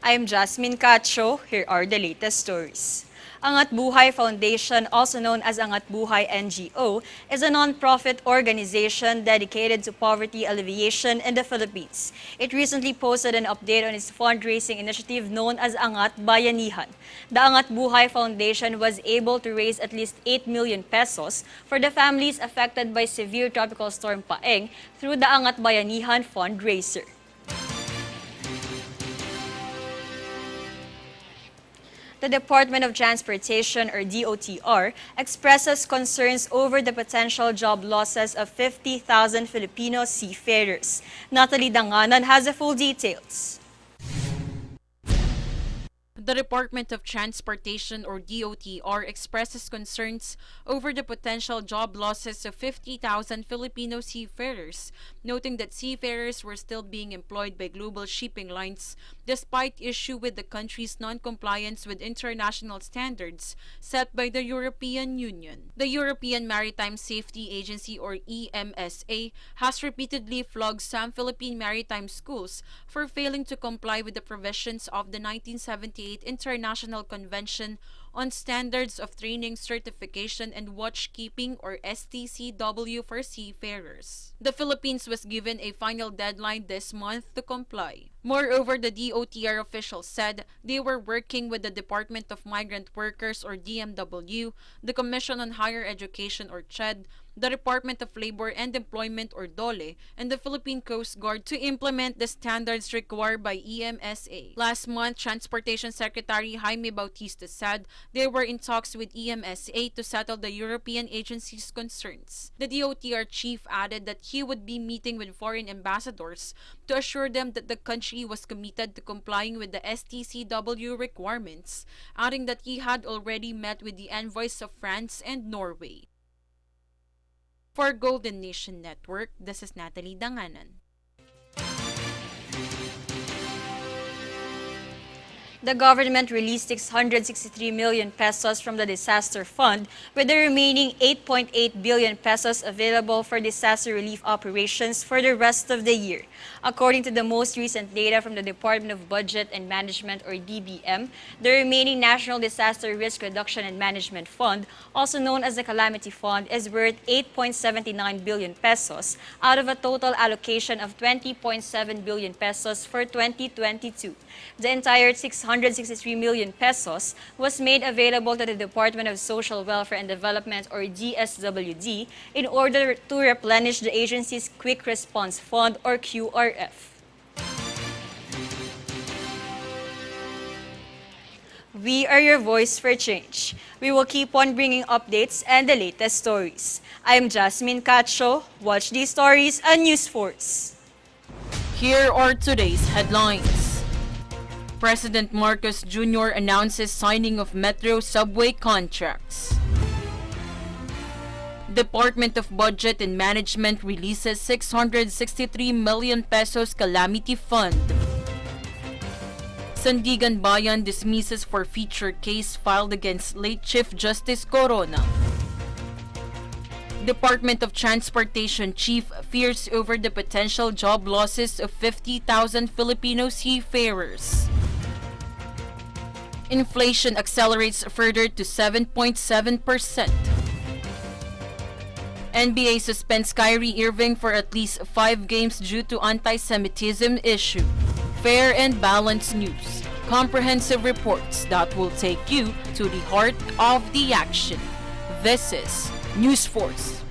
I'm Jasmine Cacho. Here are the latest stories. Angat Buhay Foundation, also known as Angat Buhay NGO, is a non-profit organization dedicated to poverty alleviation in the Philippines. It recently posted an update on its fundraising initiative known as Angat Bayanihan. The Angat Buhay Foundation was able to raise at least 8 million pesos for the families affected by severe tropical storm Paeng through the Angat Bayanihan fundraiser. The Department of Transportation, or DOTR, expresses concerns over the potential job losses of 50,000 Filipino seafarers. Natalie Danganan has the full details. The Department of Transportation, or DOTR, expresses concerns over the potential job losses of 50,000 Filipino seafarers, noting that seafarers were still being employed by global shipping lines despite issue with the country's non-compliance with international standards set by the European Union. The European Maritime Safety Agency, or EMSA, has repeatedly flogged some Philippine maritime schools for failing to comply with the provisions of the 1978 International Convention on Standards of Training, Certification, and Watchkeeping, or STCW, for seafarers. The Philippines was given a final deadline this month to comply. Moreover, the DOTR officials said they were working with the Department of Migrant Workers, or DMW, the Commission on Higher Education, or CHED, the Department of Labor and Employment, or DOLE, and the Philippine Coast Guard to implement the standards required by EMSA. Last month, Transportation Secretary Jaime Bautista said they were in talks with EMSA to settle the European agency's concerns. The DOTR chief added that he would be meeting with foreign ambassadors to assure them that the country was committed to complying with the STCW requirements, adding that he had already met with the envoys of France and Norway. For Golden Nation Network, this is Natalie Danganan. The government released 663 million pesos from the disaster fund, with the remaining 8.8 billion pesos available for disaster relief operations for the rest of the year. According to the most recent data from the Department of Budget and Management, or DBM, the remaining National Disaster Risk Reduction and Management Fund, also known as the Calamity Fund, is worth 8.79 billion pesos out of a total allocation of 20.7 billion pesos for 2022. The entire 663 million pesos was made available to the Department of Social Welfare and Development, or DSWD, in order to replenish the agency's Quick Response Fund, or QRF. We are your voice for change. We will keep on bringing updates and the latest stories. I am Jasmine Cacho. Watch these stories on News Force. Here are today's headlines. President Marcos Jr. announces signing of Metro subway contracts. Department of Budget and Management releases 663 million pesos calamity fund. Sandigan Bayan dismisses forfeiture case filed against late Chief Justice Corona. Department of Transportation chief fears over the potential job losses of 50,000 Filipino seafarers. Inflation accelerates further to 7.7%. NBA suspends Kyrie Irving for at least 5 games due to anti-Semitism issue. Fair and balanced news. Comprehensive reports that will take you to the heart of the action. This is News Force.